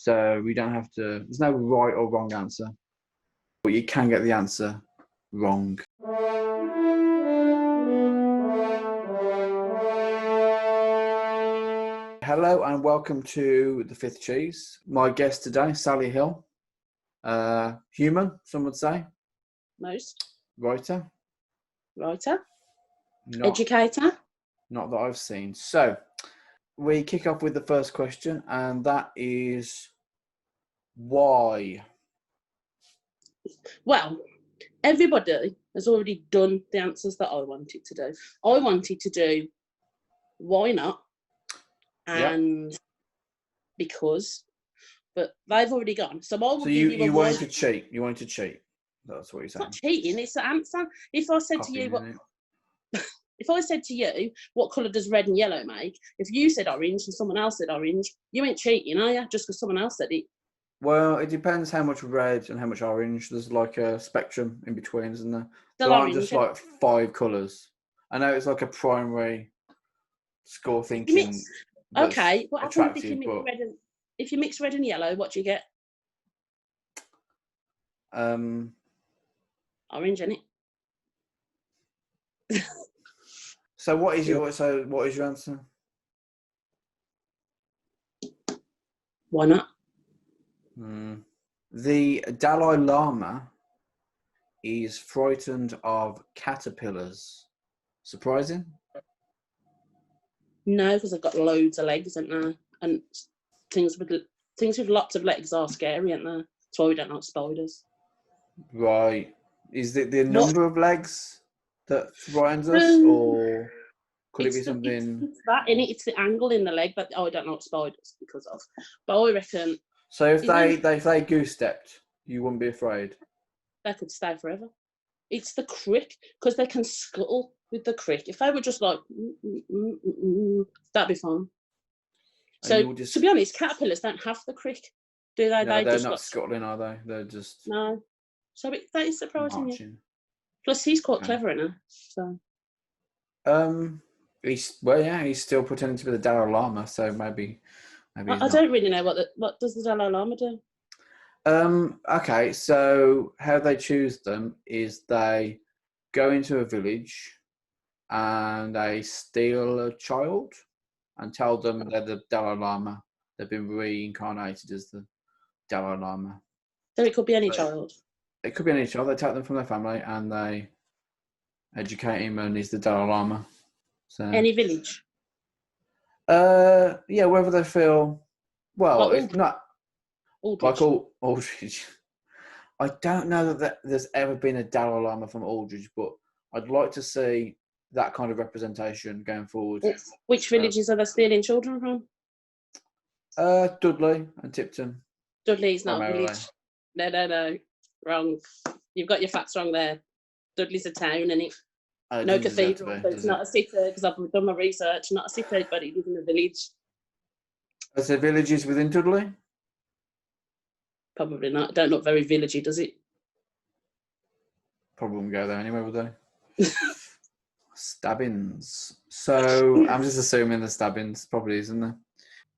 So we don't have to, there's no right or wrong answer, but you can get the answer wrong. Hello and welcome to The Fifth Cheese. My guest today, Sally Hill. Human, some would say. Most. Writer. Educator. Not that I've seen. So we kick off with the first question, and that is why? Well, everybody has already done the answers that I wanted to do. I wanted to do why not and because, but they've already gone. So I will give you a wanted to cheat. You wanted to cheat. That's what you're saying. It's not cheating, it's the answer. If I said to you what if I said to you, what colour does red and yellow make? If you said orange and someone else said orange, you ain't cheating, are you? Just because someone else said it. Well, it depends how much red and how much orange. There's like a spectrum in between, isn't there? Still there aren't orange, just like 5 colours. I know it's like a primary score thinking. Okay, what happens if you mix red and yellow? What do you get? Orange, innit? So what is your answer? Why not? The Dalai Lama is frightened of caterpillars. Surprising? No, because I've got loads of legs, haven't they? And things with lots of legs are scary, aren't they? That's why we don't like spiders. Right. Is it the number of legs that frightens us, or could it be something? It's that, innit? It's the angle in the leg that I don't like spiders because of. But I reckon. So if they goose stepped, you wouldn't be afraid? They could stay forever. It's the crick, because they can scuttle with the crick. If they were just like, that'd be fine. So, to be honest, caterpillars don't have the crick, do they? No, they're not scuttling, are they? They're just... No. So that is surprising you. Plus, he's quite clever, isn't he? So. He's still pretending to be the Dalai Lama, so maybe I don't really know what does the Dalai Lama do. Okay, so how they choose them is they go into a village and they steal a child and tell them they're the Dalai Lama. They've been reincarnated as the Dalai Lama. So it could be any child? It could be any child. They take them from their family and they educate him, and he's the Dalai Lama. So any village? Yeah, whether they feel... Well, if not... Aldridge. Like Aldridge. I don't know that there's ever been a Dalai Lama from Aldridge, but I'd like to see that kind of representation going forward. Which villages are they stealing children from? Dudley and Tipton. Dudley's not a village. No. Wrong. You've got your facts wrong there. Dudley's a town, and it no cathedral, so it's not a city, because I've done my research. Not a city, but it is in a village. Are there villages within Dudley? Probably not. It don't look very villagey, does it? Probably wouldn't go there anyway, would they? Stabbings. So I'm just assuming the stabbings probably isn't there.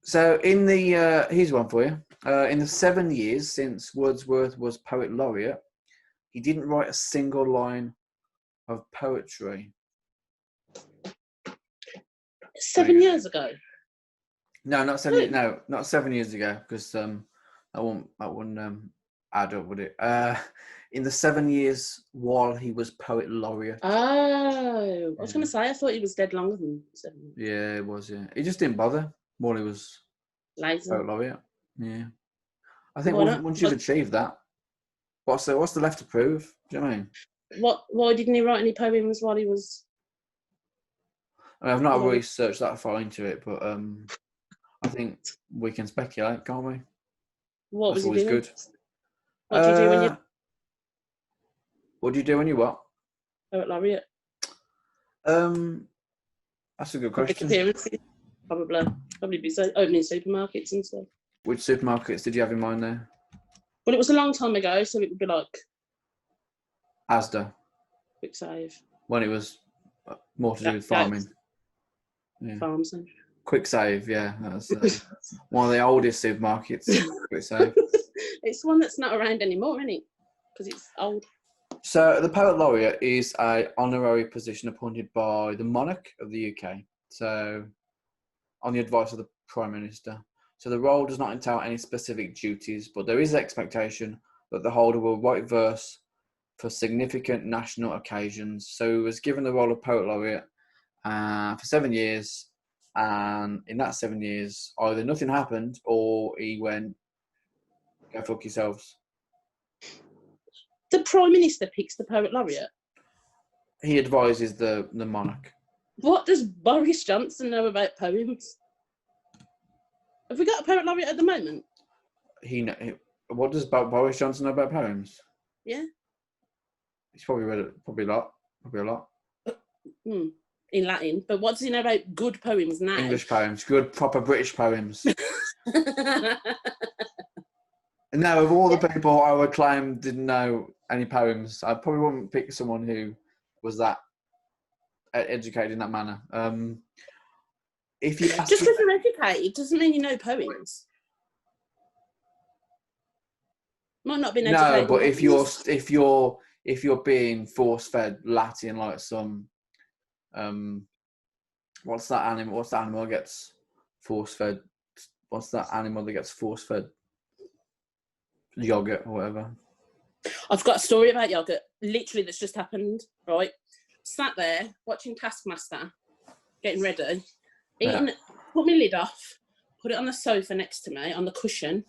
So in the here's one for you. In the 7 years since Wordsworth was poet laureate, he didn't write a single line of poetry. 7 years ago? No, not 7. No, not 7 years ago, because that wouldn't add up, would it? In the 7 years while he was poet laureate. Oh, I was going to say, I thought he was dead longer than 7 years. Yeah, it was. Yeah, he just didn't bother while he was poet laureate. Yeah, I think once you've achieved that, what's the left to prove? Do you know what I mean? Why didn't he write any poems while he was? I mean, I've not researched that far into it, but I think we can speculate, can't we? What was he doing? Good. What do you do when you? What do you do when you what? Poet laureate. That's a good question. Probably be opening supermarkets and stuff. Which supermarkets did you have in mind there? Well, it was a long time ago, so it would be like Asda. Quick Save. When it was more to do with farming. Yeah. Farms. Quick Save, yeah. That's one of the oldest supermarkets. Quick Save. It's one that's not around anymore, isn't it? Because it's old. So the Poet Laureate is a honorary position appointed by the monarch of the UK. So on the advice of the Prime Minister. So the role does not entail any specific duties, but there is an expectation that the holder will write verse for significant national occasions. So he was given the role of Poet Laureate for 7 years, and in that 7 years, either nothing happened or he went, go fuck yourselves. The Prime Minister picks the Poet Laureate? He advises the monarch. What does Boris Johnson know about poems? Have we got a Poet Laureate at the moment? What does Boris Johnson know about poems? Yeah. He's probably read it, probably a lot. In Latin. But what does he know about good poems now? English poems, good, proper British poems. No, of all the people I would claim didn't know any poems, I probably wouldn't pick someone who was that educated in that manner. If you just because you're educated doesn't mean you know poems. Might not have been educated. No, but if you're being force fed Latin like some what's that animal that gets force fed? What's that animal that gets force fed? Yogurt or whatever. I've got a story about yogurt, literally, that's just happened, right? Sat there watching Taskmaster, getting ready, eating, put my lid off, put it on the sofa next to me, on the cushion,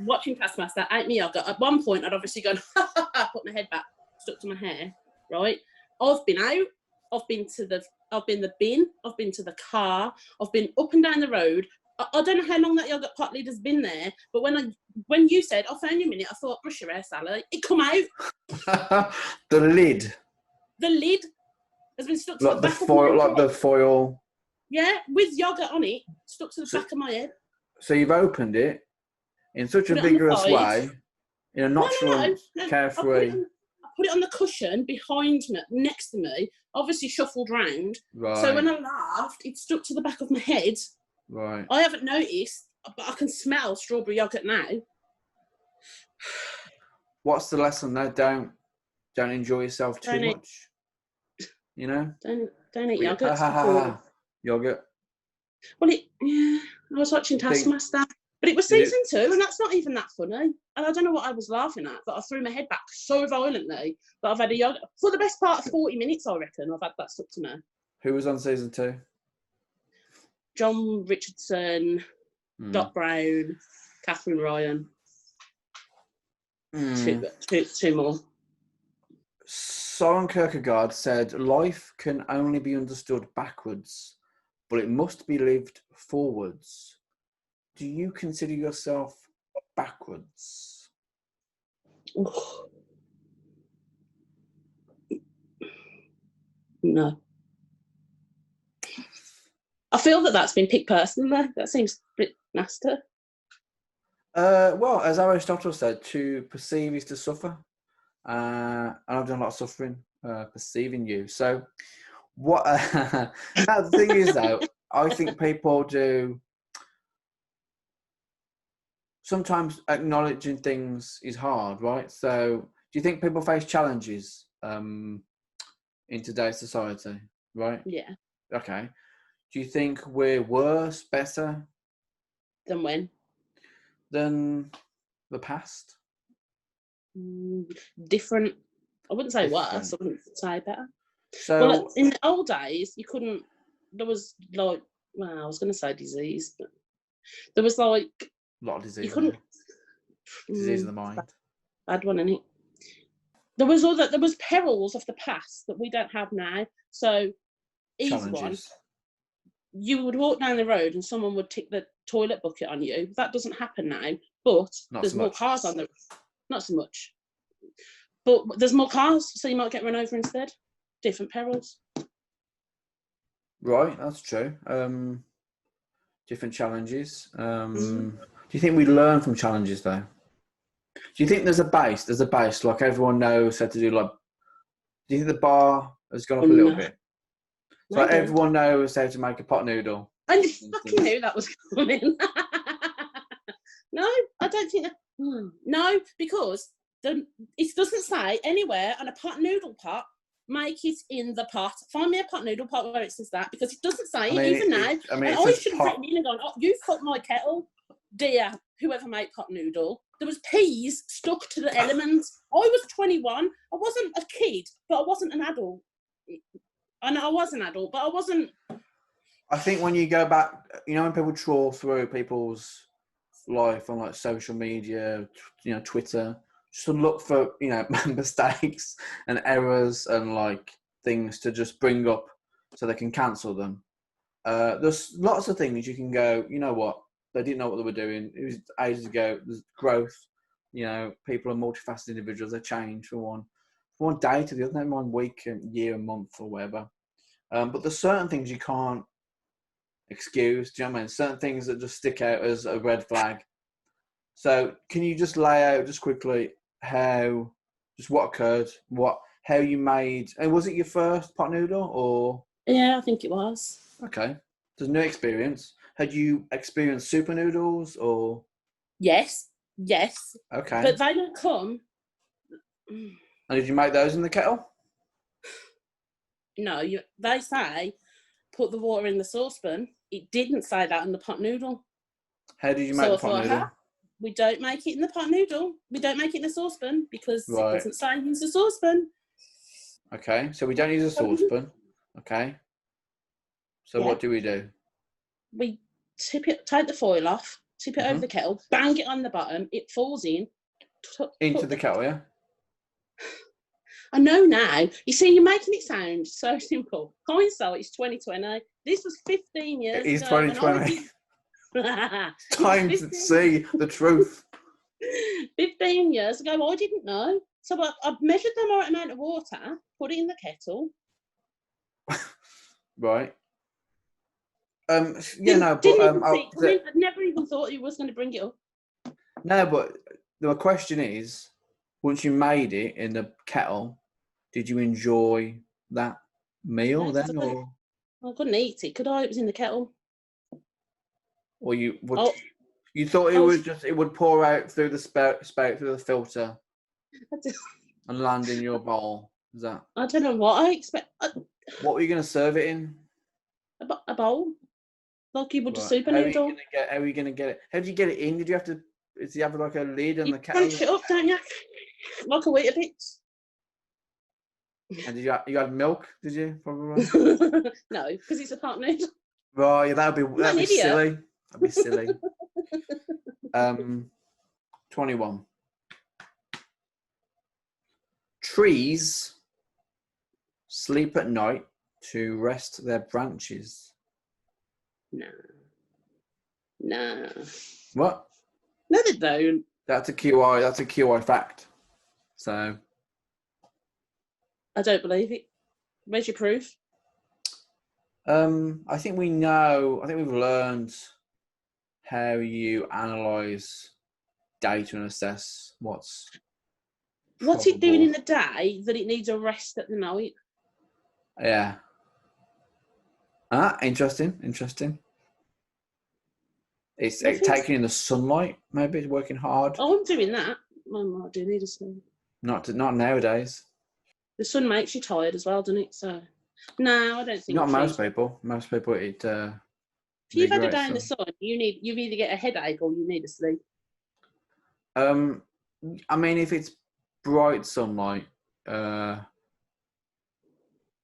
watching Taskmaster, ate my yogurt. At one point, I'd obviously gone, put my head back, stuck to my hair, right? I've been out, I've been the bin, I've been to the car, I've been up and down the road. I don't know how long that yogurt pot lid has been there, but when you said, I'll phone you a minute, I thought, brush your hair, Sally. It come out. The lid has been stuck to like the the back foil, of my like head. the foil. Yeah, with yogurt on it, stuck to the back of my head. So you've opened it in such a vigorous way, in a nonchalant, carefree. I put it on the cushion behind me, next to me, obviously shuffled round. Right. So when I laughed, it stuck to the back of my head. Right. I haven't noticed, but I can smell strawberry yogurt now. What's the lesson though? Don't enjoy yourself too much. You know? Don't eat yogurt. Yogurt. Well, I was watching Taskmaster, but it was season 2, and that's not even that funny. And I don't know what I was laughing at, but I threw my head back so violently that I've had a yogurt for the best part of 40 minutes. I reckon I've had that stuck to me. Who was on season 2? John Richardson, Doc Brown, Catherine Ryan. Two more. Soren Kierkegaard said, "Life can only be understood backwards, but it must be lived forwards." Do you consider yourself backwards? No. I feel that's been picked personally. That seems a bit nasty. Well, as Aristotle said, to perceive is to suffer. And I've done a lot of suffering perceiving you. So what the thing is though, I think people do sometimes acknowledging things is hard, right? So do you think people face challenges in today's society, right? Yeah. Okay. Do you think we're worse, better than when? Than the past? Different. I wouldn't say worse. I wouldn't say better. So, well, in the old days, you couldn't. There was like, well, I was going to say disease, but there was like a lot of disease. You couldn't. Disease of the mind. Bad one, isn't it? There was perils of the past that we don't have now. So, easy one. You would walk down the road and someone would tick the toilet bucket on you. That doesn't happen now, but there's more cars on the. Not so much, but there's more cars, so you might get run over instead. Different perils. Right, that's true. Different challenges. Do you think we learn from challenges though? Do you think there's a base? There's a base, like everyone knows how to do. Like, do you think the bar has gone up a little bit? So like everyone knows how to make a pot noodle. I fucking knew that was coming. No, I don't think that. No, because it doesn't say anywhere on a pot noodle pot, make it in the pot. Find me a pot noodle pot where it says that, because it doesn't say it even now. And I should have written in and gone, oh, you've cut my kettle, dear whoever made pot noodle. There was peas stuck to the elements. I was 21. I wasn't a kid, but I wasn't an adult. I know I was an adult, but I wasn't. I think when you go back, you know, when people trawl through people's life on like social media, you know, Twitter, just to look for, you know, mistakes and errors and like things to just bring up so they can cancel them. There's lots of things you can go, you know what, they didn't know what they were doing. It was ages ago. There's growth. You know, people are multifaceted individuals. They change from one day to the other, 1 week, and year, and month, or whatever. But there's certain things you can't excuse. Do you know what I mean? Certain things that just stick out as a red flag. So can you just lay out just quickly what occurred, how you made, and was it your first pot noodle or? Yeah, I think it was. Okay. There's no experience. Had you experienced super noodles or? Yes. Okay. But they don't come. And did you make those in the kettle? No, they say put the water in the saucepan. It didn't say that in the pot noodle. How did you make the pot noodle? We don't make it in the pot noodle. We don't make it in the saucepan because it doesn't say use the saucepan. Okay, so we don't use a saucepan. Okay. So what do? We take the foil off, tip it over the kettle, bang it on the bottom, it falls in. Into the kettle, yeah? I know now. You see, you're making it sound so simple. Hindsight, it's 2020. This was 15 years ago. It is 2020. Time to see the truth. 15 years ago, I didn't know. So I measured the right amount of water, put it in the kettle. Right. I never even thought he was going to bring it up. No, but the question is, once you made it in the kettle, did you enjoy that meal then, or? I couldn't eat it, could I? It was in the kettle. Or you thought it would pour out through the spout through the filter and land in your bowl? Is that? I don't know what I expect. What were you going to serve it in? A bowl, like you would a super noodle. How are you going to get it? How did you get it in? Did you have to? Did you have like a lid on the kettle? Crunch it up, don't you? Like a Weetabix. And you had milk? Did you probably? No, because it's a pot noodle. Right, that'd be silly. That'd be silly. 21. Trees sleep at night to rest their branches. No. What? No, they don't. That's a QI. That's a QI fact. So. I don't believe it. Where's your proof? I think we know. I think we've learned how you analyze data and assess what's it doing in the day that it needs a rest at the night. Yeah. Interesting. It's taking in the sunlight. Maybe it's working hard. Oh, I'm doing that. I do need a sleep. Not nowadays. The sun makes you tired as well, doesn't it? So, no, I don't think. Not most people. Most people, it. If you've had a day in the sun, you either get a headache or you need a sleep. I mean, if it's bright sunlight, yeah,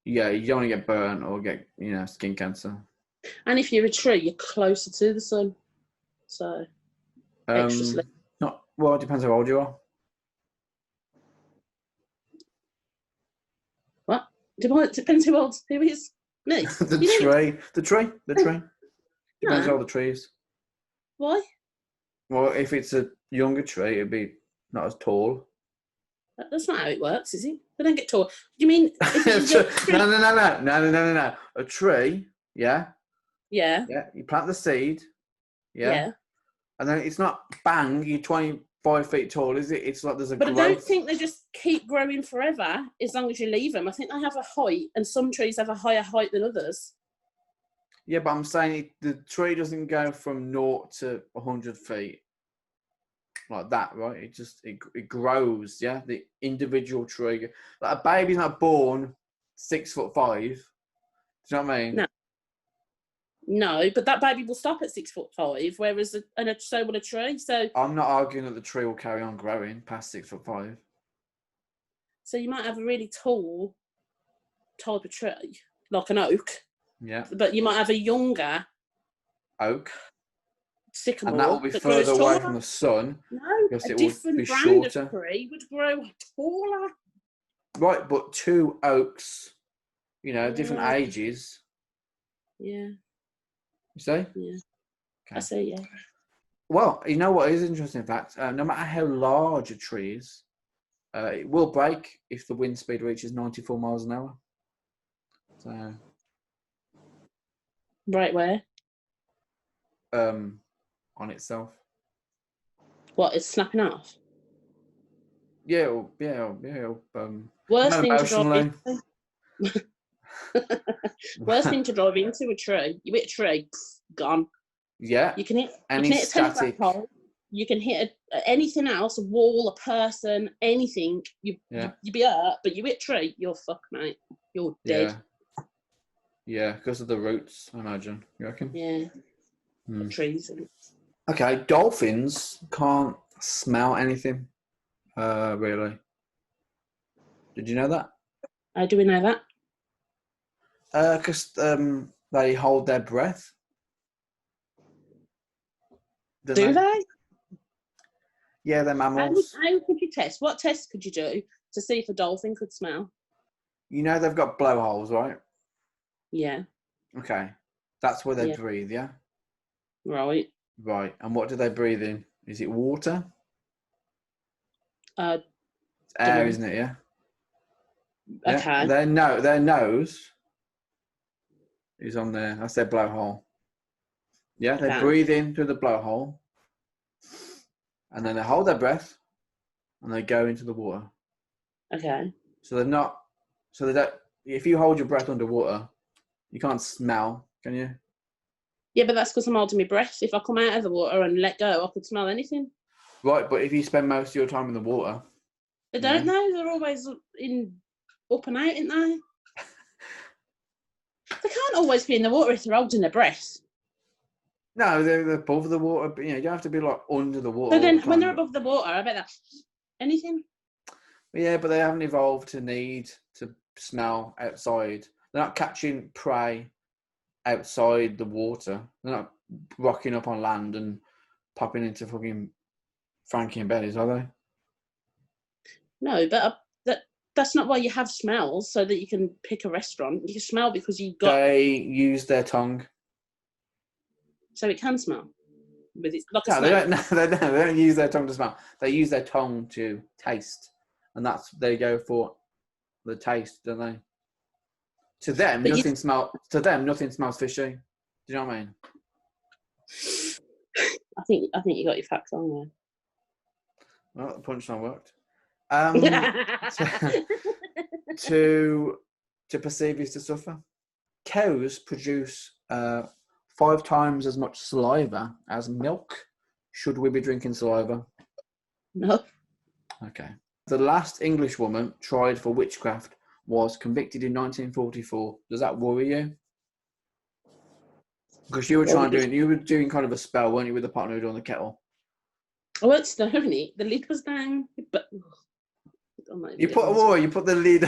you don't want to get burnt or get skin cancer. And if you're a tree, you're closer to the sun, so extra sleep. It depends how old you are. What? Depends who old who is me. The tree. Depends how old the tree is. Why? Well, if it's a younger tree, it'd be not as tall. That's not how it works, is it? They don't get tall. You mean? No. A tree, yeah. Yeah. Yeah. You plant the seed. Yeah. Yeah. And then it's not bang. You're 25 feet tall, is it? It's like there's a. But growth. I don't think they just keep growing forever as long as you leave them. I think they have a height, and some trees have a higher height than others. Yeah, but I'm saying the tree doesn't go from 0 to 100 feet like that, right? It grows. Yeah, the individual tree. Like a baby's not born 6'5". Do you know what I mean? No. No, but that baby will stop at 6'5", whereas so will a tree. So I'm not arguing that the tree will carry on growing past 6'5". So you might have a really tall type of tree, like an oak. Yeah. But you might have a younger oak. sycamore And that will be that further grows away taller. from the sun. No, because a it will different be brand shorter. of tree would grow taller. Right, but 2 oaks, different Yeah. ages. Yeah. You see? Yeah. Okay. I see, yeah. Well, you know what is interesting, in fact? No matter how large a tree is, it will break if the wind speed reaches 94 miles an hour. So, Right where? on itself. What, it's snapping off? Yeah, Worst not thing to drive emotionally. into. Worst thing to drive into a tree. You hit a tree, gone. Yeah. You can hit Any a telegraph static. pole. You can hit anything else, a wall, a person, anything. You be hurt, but you hit a tree, you're fucked, mate. You're dead. Yeah, because of the roots, I imagine. You reckon? Yeah. Trees. Okay, dolphins can't smell anything, really. Did you know that? How do we know that? Because they hold their breath. Do they? Yeah, they're mammals. How could you test? What test could you do to see if a dolphin could smell? You know they've got blowholes, right? Yeah. Okay. That's where they breathe, yeah? Right. Right. And what do they breathe in? Is it water? It's air, isn't it, yeah? Okay. Yeah. Their nose is on there. That's their blowhole. Yeah, they breathe in through the blowhole. And then they hold their breath and they go into the water. Okay. So they don't, if you hold your breath underwater, you can't smell, can you? Yeah, but that's because I'm holding my breath. If I come out of the water and let go, I could smell anything. Right, but if you spend most of your time in the water... They don't know. They're always up and out, aren't they? They can't always be in the water if they're holding their breath. No, they're above the water, but you don't have to be like under the water. So then when they're above the water, I bet that's anything. Yeah, but they haven't evolved to need to smell outside. They're not catching prey outside the water. They're not rocking up on land and popping into fucking Frankie and Betty's, are they? No, but that's not why you have smells, so that you can pick a restaurant. You can smell because you've got... They use their tongue. So it can smell? With it, like a No, they don't use their tongue to smell. They use their tongue to taste. And they go for the taste, don't they? To them, nothing smells fishy. Do you know what I mean? I think you got your facts on there. Well, the punchline worked. To perceive is to suffer. Cows produce 5 times as much saliva as milk. Should we be drinking saliva? No. Okay. The last English woman tried for witchcraft was convicted in 1944. Does that worry you? Because you were doing kind of a spell, weren't you, with the pot noodle on the kettle? I weren't stirring it. The lid was down. But you put the lid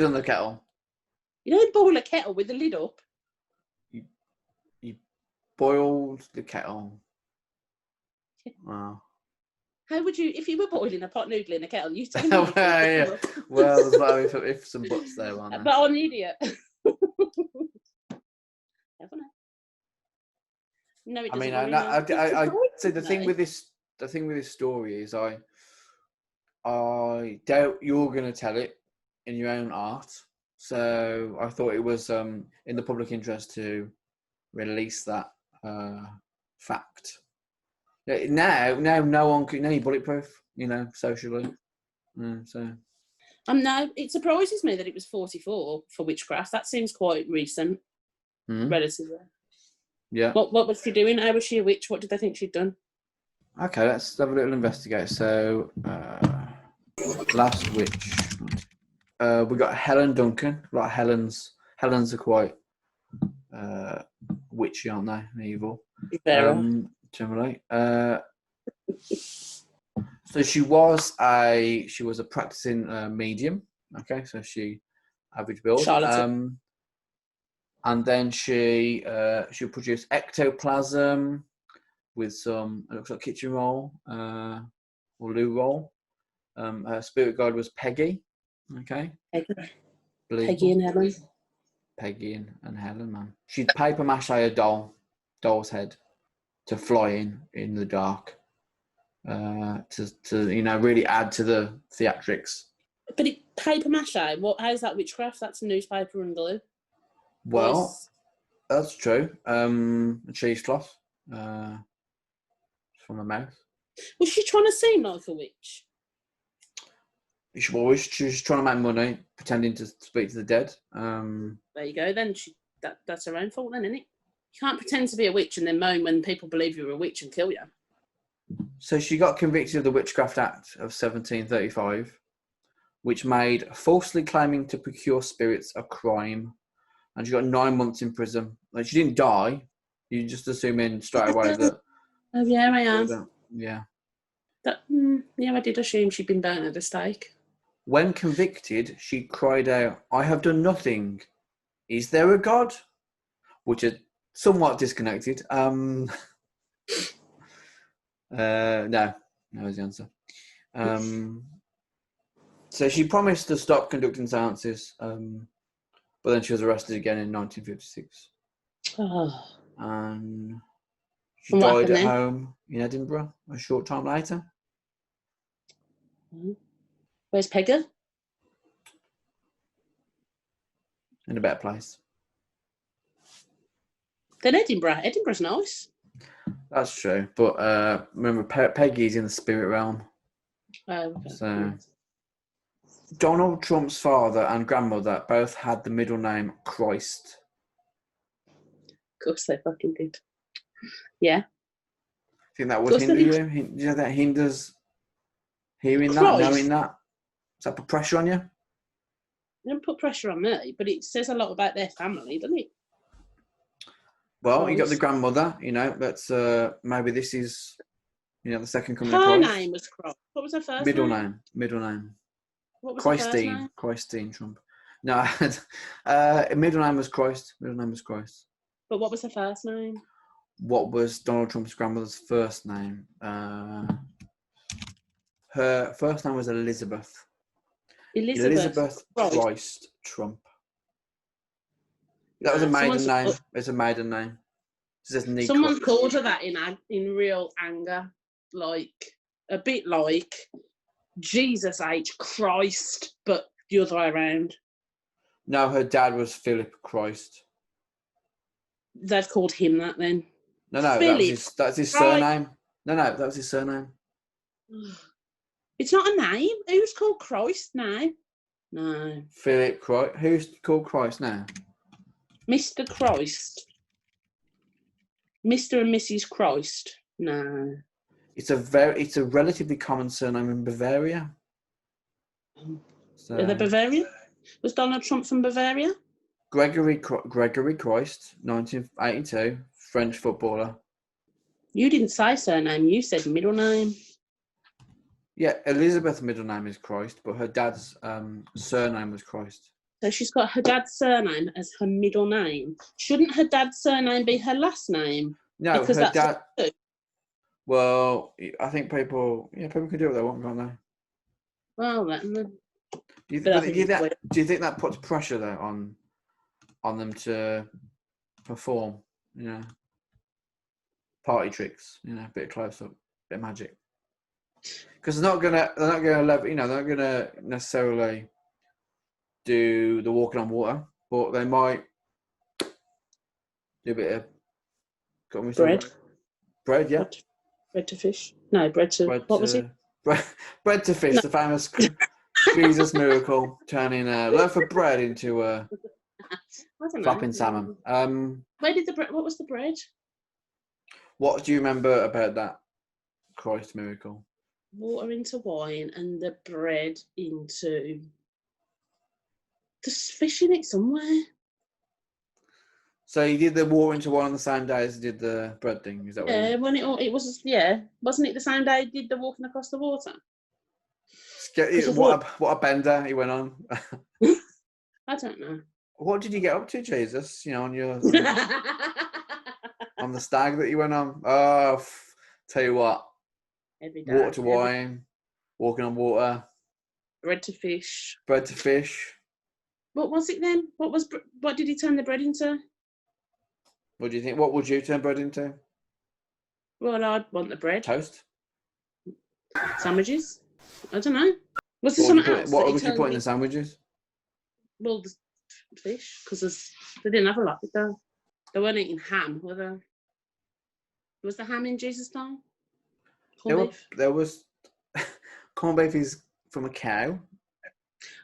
on the kettle. You don't boil a kettle with the lid up. You boiled the kettle. Wow. How would you, if you were boiling a pot noodle in a kettle, you tell me? Well, there's got to be if some buts there, aren't there? But I'm an idiot. No, it doesn't. I see the thing with this story is I doubt you're going to tell it in your own art. So I thought it was in the public interest to release that fact. Now no one can. Now you're bulletproof, socially. So. No, it surprises me that it was 44 for witchcraft. That seems quite recent, relatively. Yeah. What was she doing? How was she a witch? What did they think she'd done? Okay, let's have a little investigate. So, last witch. We got Helen Duncan. Like Helens are quite witchy, aren't they? And evil. Vera. Generally. So she was a practicing medium. Okay, so she average build. Charlatan. And then she produced ectoplasm with some, it looks like kitchen roll or loo roll. Her spirit guide was Peggy. Okay. Peggy and Helen. Peggy and Helen, man. She'd paper mache a doll's head to fly in the dark. To really add to the theatrics. But paper mache, how's that witchcraft? That's newspaper and glue. Well, that's true. A cheesecloth from her mouth. Was she trying to seem like a witch? She's trying to make money, pretending to speak to the dead. There you go. Then that's her own fault, then, isn't it? You can't pretend to be a witch and then moan when people believe you're a witch and kill you. So she got convicted of the Witchcraft Act of 1735, which made falsely claiming to procure spirits a crime, and she got 9 months in prison. Like, she didn't die. You just assume in straight away that. Oh yeah, I am. Yeah. I did assume she'd been burnt at the stake. When convicted, she cried out, "I have done nothing. Is there a God?" Which is somewhat disconnected. No is the answer. So she promised to stop conducting seances, but then she was arrested again in 1956. Oh. And she died at home in Edinburgh a short time later. Where's Peggy? In a better place. Then Edinburgh. Edinburgh's nice. That's true, but remember, Peggy's in the spirit realm. Oh, okay. So, Donald Trump's father and grandmother both had the middle name Christ. Of course they fucking did. Yeah. Think that would hinder you? Do you know that hinders hearing Christ. that, knowing that? Does that put pressure on you? It doesn't put pressure on me, but it says a lot about their family, doesn't it? Well, you got the grandmother, that's maybe this is, the second coming of Her Christ. name was Christ. What was her first Middle name? name. What was her first name? Christine Trump. No, middle name was Christ. But what was her first name? What was Donald Trump's grandmother's first name? Her first name was Elizabeth. Elizabeth Christ Trump. That was a maiden name. It's a maiden name. Someone called her that in real anger, like a bit like Jesus H Christ, but the other way around. No, her dad was Philip Christ. They've called him that then. No, that's his surname. No, that was his surname. It's not a name. Who's called Christ now? No. Philip Christ. Who's called Christ now? Mr. Christ. Mr. and Mrs. Christ. No. It's a relatively common surname in Bavaria. So, are they Bavarian? Was Donald Trump from Bavaria? Gregory Christ, 1982, French footballer. You didn't say surname, you said middle name. Yeah, Elizabeth's middle name is Christ, but her dad's surname was Christ. So she's got her dad's surname as her middle name. Shouldn't her dad's surname be her last name? No, because her dad. Well, I think people can do what they want, can't they? Well, do you think that puts pressure though on them to perform? Party tricks. A bit of close up, bit of magic. Because they're not gonna necessarily do the walking on water, but they might do a bit of bread, yeah. Bread to fish? No, bread to what was it? Bread to fish, no. The famous Jesus miracle, turning a loaf of bread into a flopping salmon. Where did what was the bread? What do you remember about that Christ miracle? Water into wine and the bread into... There's fish in it somewhere. So you did the water into wine on the same day as you did the bread thing? Is that what Yeah, when it was, wasn't it the same day he did the walking across the water? What a bender he went on. I don't know. What did you get up to, Jesus? You know, on the stag that you went on. Oh, tell you what. Every day. Water to wine, walking on water. Bread to fish. Bread to fish. What was it then? What did he turn the bread into? What do you think? What would you turn bread into? Well, I'd want the bread. Toast? Sandwiches? I don't know. Was there something else? What would you put in the sandwiches? Well, the fish, because they didn't have a lot, did they? They weren't eating ham, were they? Was the ham in Jesus' time? There was... Corned beef is from a cow.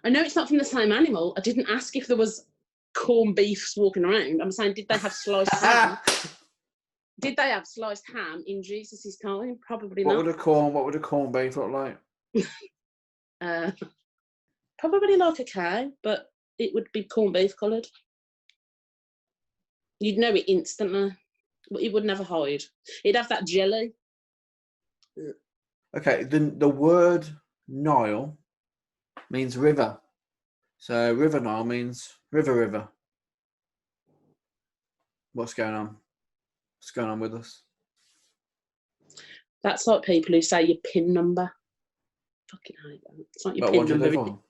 I know it's not from the same animal. I didn't ask if there was corned beefs walking around. I'm saying, did they have sliced ham? Did they have sliced ham in Jesus' time? Probably not. What would a corned beef look like? Probably like a cow, but it would be corned beef coloured. You'd know it instantly. But it would never hide. It'd have that jelly. Okay, the word Nile means river. So River Nile means river. What's going on? What's going on with us? That's like people who say your PIN number. Fucking hate that. It's not your PIN number. Wow.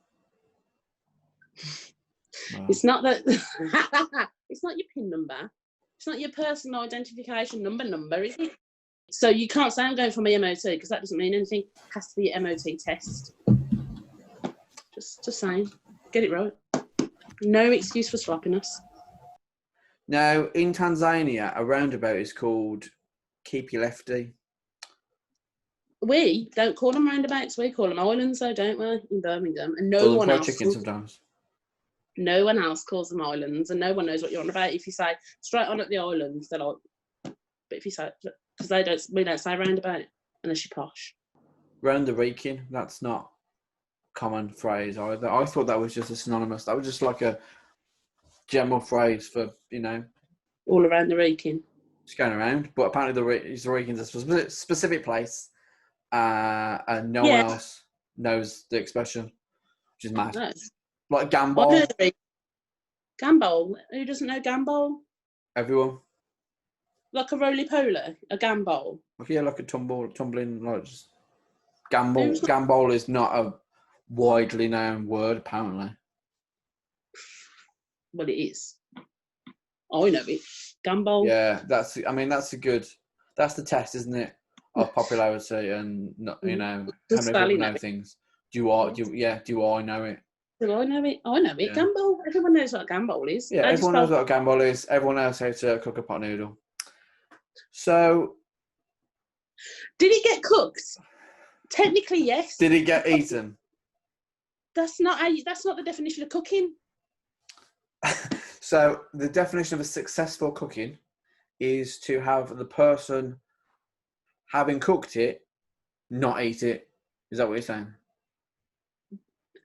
It's not that. It's not your PIN number. It's not your personal identification number, is it? So you can't say I'm going for my MOT because that doesn't mean anything. It has to be an MOT test. Just saying. Get it right. No excuse for sloppiness. Now, in Tanzania, a roundabout is called Keep Your Lefty. We don't call them roundabouts. We call them islands, though, don't we? In Birmingham, and no one else calls them islands, and no one knows what you're on about. If you say straight on at the islands, they're like. But if you say, because we don't say roundabout unless you're posh. Round the Reeking, that's not a common phrase either. I thought that was just a synonymous. That was just like a general phrase for, all around the Reeking. Just going around. But apparently the Reeking's a specific place, and no one else knows the expression, which is mad. No. Like Gambol. Gambol. Who doesn't know Gambol? Everyone. Like a roly-poly, a gambol. Yeah, like a tumbling, like just gambol. Gambol is not a widely known word, apparently. Well, it is. I know it. Gambol. Yeah, that's the test, isn't it? Of popularity and how many people know things. Do I know it? Do I know it? I know it. Yeah. Gambol. Everyone knows what a gambol is. Yeah, everyone knows what a gambol is. Everyone knows how to cook a pot noodle. So, did it get cooked? Technically, yes. Did it get eaten? That's not the definition of cooking. So, the definition of a successful cooking is to have the person having cooked it not eat it. Is that what you're saying?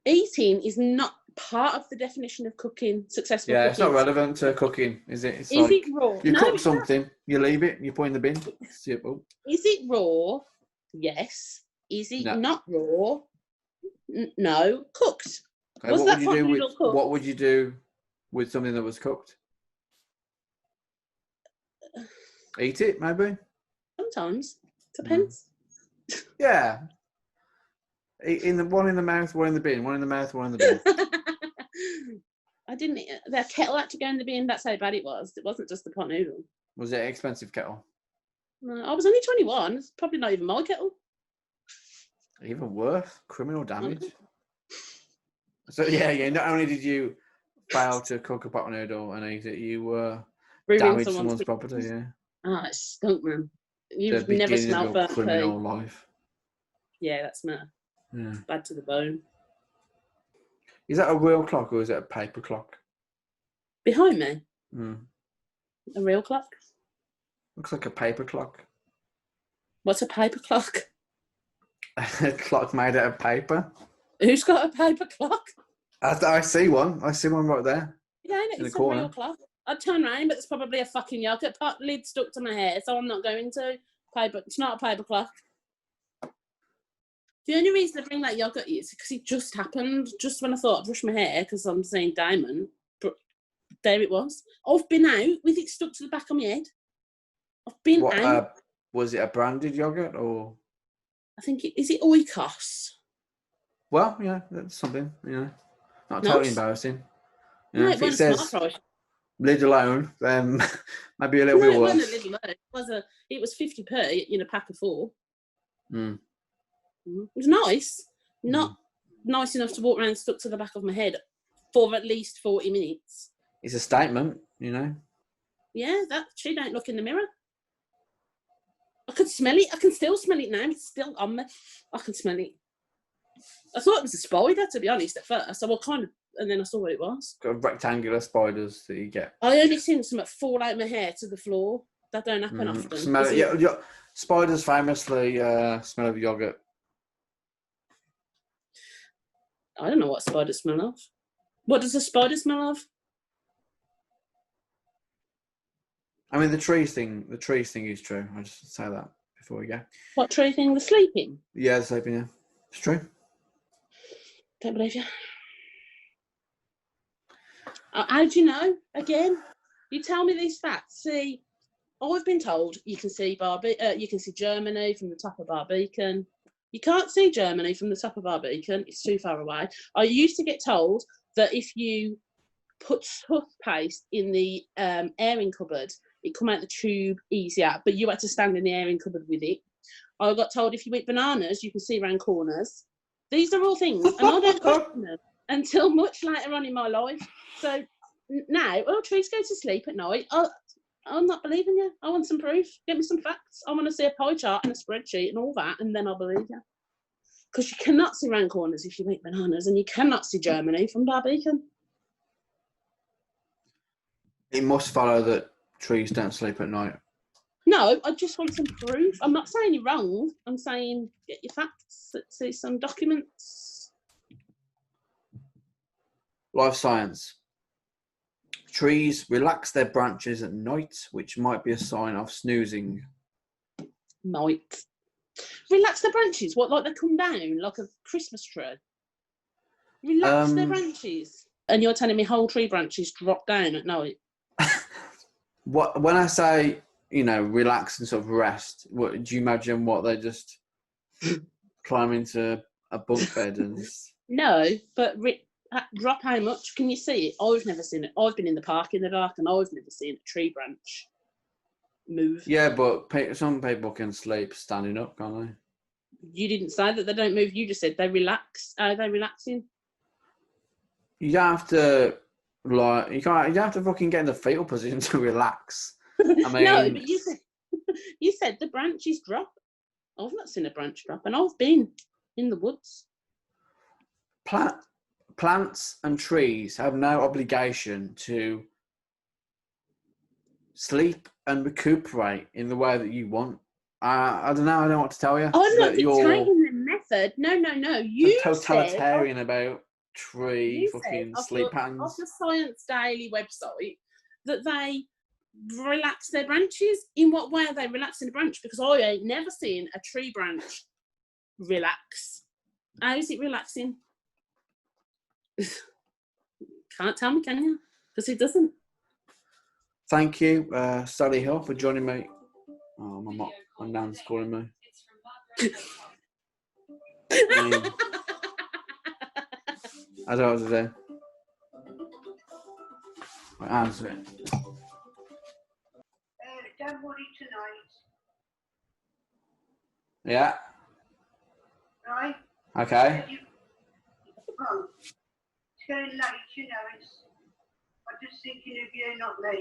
Eating is not part of the definition of cooking. Successful cooking. It's not relevant to cooking, is it? Is it raw? You cook something, you leave it, you put it in the bin. Simple. Is it raw? Yes. Is it not raw? No. Cooked. Okay, what would you do with something that was cooked? Eat it, maybe? Sometimes. Depends. Yeah. One in the mouth, one in the bin. One in the mouth, one in the bin. I didn't. The kettle had to go in the bin. That's how bad it was. It wasn't just the pot noodle. Was it an expensive kettle? No, I was only 21. It's probably not even my kettle. Even worse, criminal damage. So yeah. Not only did you fail to cook a pot noodle and eat it, you damaged someone's property. Yeah. Ah, it stunk, man. You've never smelled burnt criminal life. Yeah, that's mad. Yeah. Bad to the bone. Is that a real clock or is it a paper clock? Behind me? Mm. A real clock? Looks like a paper clock. What's a paper clock? A clock made out of paper. Who's got a paper clock? I see one. I see one right there. Yeah, in it's the a corner. real clock. I'd turn around, but there's probably a fucking yogurt pot lid stuck to my hair, so I'm not going to. It's not a paper clock. The only reason I bring that yogurt is because it just happened, just when I thought I'd brush my hair, because I'm saying Damon, but there it was. I've been out with it stuck to the back of my head. I've been out. Was it a branded yogurt or? I think is it Oikos? Well, yeah, that's something, not Nice. totally embarrassing. No, If it says smart, right? lid alone, then maybe a little No, bit it worse. wasn't a little low. It was 50p in a pack of 4. Mm. It was nice. Not nice enough to walk around stuck to the back of my head for at least 40 minutes. It's a statement, Yeah, that she don't look in the mirror. I could smell it. I can still smell it now. It's still on me. I can smell it. I thought it was a spider, to be honest, at first. And then I saw what it was. Got rectangular spiders that you get. I only seen some fall out my hair to the floor. That don't happen often. Smell it. Yeah, spiders famously smell of yogurt. I don't know what spiders smell of. What does a spider smell of? I mean, the trees thing is true. I'll just say that before we go. What tree thing? The sleeping? Yeah, the sleeping, yeah. It's true. Don't believe you. How do you know? Again, you tell me these facts. See, I've been told you can see Germany from the top of Barbican. You can't see Germany from the top of Barbican. It's too far away. I used to get told that if you put toothpaste in the airing cupboard, it come out the tube easier, but you had to stand in the airing cupboard with it. I got told if you eat bananas, you can see around corners. These are all things, and I don't question them until much later on in my life. So now, trees go to sleep at night. I'm not believing you. I want some proof. Get me some facts. I want to see a pie chart and a spreadsheet and all that, and then I'll believe you. Because you cannot see round corners if you eat bananas, and you cannot see Germany from Barbican. It must follow that trees don't sleep at night. No, I just want some proof. I'm not saying you're wrong. I'm saying get your facts. Let's see some documents. Life science. Trees relax their branches at night, which might be a sign of snoozing. Might. Relax their branches? What, like they come down like a Christmas tree? Relax their branches? And you're telling me whole tree branches drop down at night? When I say, relax and sort of rest, what do you imagine? What they just climb into a bunk bed and just... No, but drop how much? Can you see it? I've never seen it. I've been in the park in the dark and I've never seen a tree branch move. Yeah, but some people can sleep standing up, can't they? You didn't say that they don't move. You just said they relax. Are they relaxing? You don't have to you don't have to fucking get in the fetal position to relax. I mean, no, but you said the branches drop. I've not seen a branch drop, and I've been in the woods. Plants and trees have no obligation to sleep and recuperate in the way that you want. I don't know. I don't know what to tell you. I'm not dictating the method. No. You totalitarian said, about tree fucking sleep patterns. Off the Science Daily website that they relax their branches. In what way are they relaxing the branch? Because I ain't never seen a tree branch relax. How is it relaxing? Can't tell me, can you? Because it doesn't. Thank you, Sally Hill, for joining me. Oh, my nan's calling me. I don't know what to do. Answer it. Don't worry tonight. Yeah. Right? Okay. Well, it's getting late, I'm just thinking of you, not me.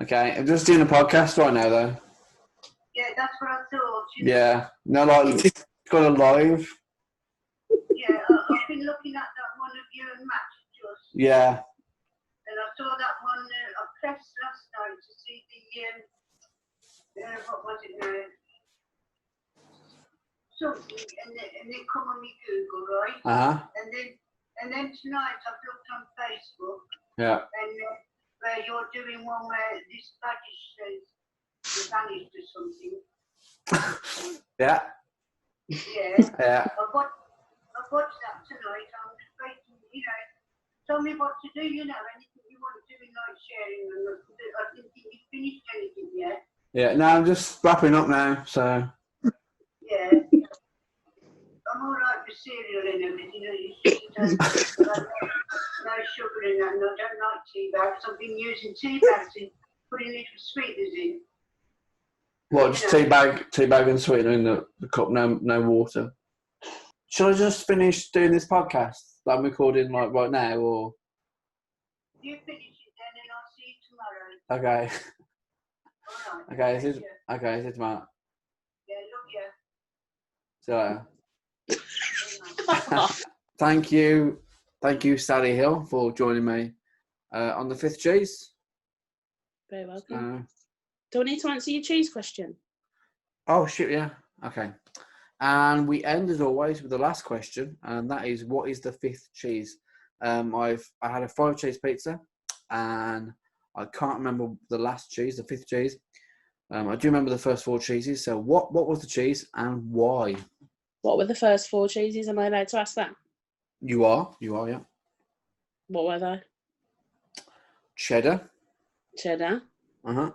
Okay, I'm just doing a podcast right now, though. Yeah, that's what I thought. Yeah, no, like, it's got a live. Yeah, I've been looking at that one of you and Matt just. Yeah. And I saw that one, I pressed last night to see the, what was it now? something, and they come on my Google, right? And then tonight I've looked on Facebook. Yeah. And where you're doing one where this baggage says vanished or something. Yeah. Yeah. Yeah. I've watched that tonight. I'm just waiting, tell me what to do, anything you want to do in like sharing. And I didn't think you'd finished anything yet. Yeah, no, I'm just wrapping up now, so. Yeah. I'm all right with cereal and everything. It's just no sugar in that, and I don't like tea bags. I've been using tea bags and putting little sweeteners in. What, just tea bag and sweetener in the cup, no water? Shall I just finish doing this podcast that I'm recording like right now, or? You finish it then, and I'll see you tomorrow. Okay. All right. Okay, see you tomorrow. Yeah, love you. So, thank you, Sally Hill, for joining me on the fifth cheese. Very welcome. Do I need to answer your cheese question? Oh shit, yeah. Okay. And we end as always with the last question, and that is, what is the fifth cheese? I had a 5 cheese pizza, and I can't remember the last cheese, the fifth cheese. I do remember the first 4 cheeses. So what was the cheese and why? What were the first 4 cheeses? Am I allowed to ask that? You are, yeah. What were they? Cheddar. Uh-huh.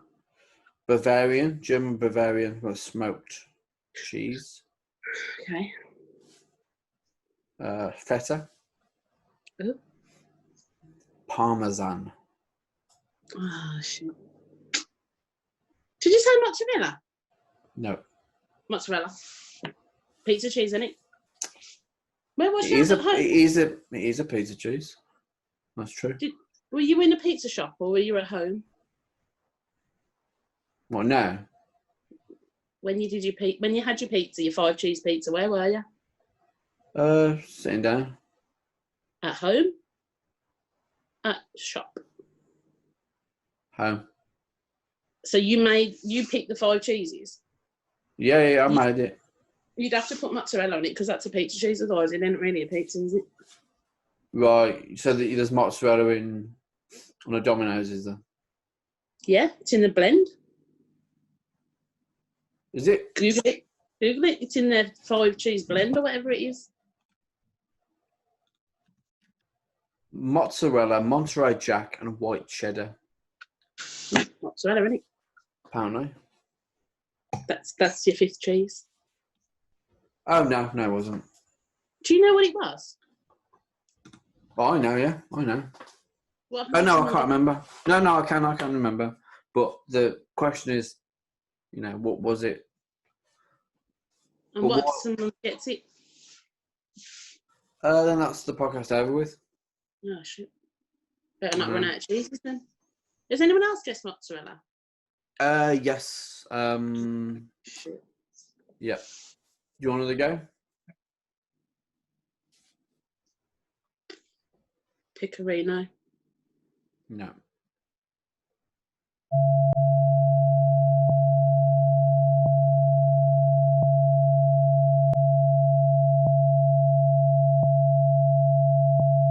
Bavarian, German Bavarian, was smoked cheese. Okay. Feta. Ooh. Parmesan. Oh, shit. Did you say mozzarella? No. Mozzarella. Pizza cheese, isn't it? Where was It you is at home? It is a pizza cheese. That's true. Were you in a pizza shop or were you at home? Well, no. When you had your pizza, your 5 cheese pizza, where were you? Sitting down. At home? At shop? Home. So you picked the 5 cheeses? Yeah, I made it. You'd have to put mozzarella on it because that's a pizza cheese, otherwise it ain't really a pizza, is it? Right, so there's mozzarella on a Domino's, is there? Yeah, it's in the blend. Is it? Google it. It's in their 5 cheese blend or whatever it is. Mozzarella, Monterey Jack, and white cheddar. Mozzarella, isn't it? Apparently. That's your 5th cheese. Oh, no, it wasn't. Do you know what it was? Oh, I know, yeah, I know. What Oh, no, I can't remember. No, I can remember. But the question is, what was it? And what if someone gets it? Then that's the podcast over with. Oh, shit. Better not run out of cheeses then. Has anyone else guessed mozzarella? Yes. Shit. Yeah. Do you want to go? Pecorino. No.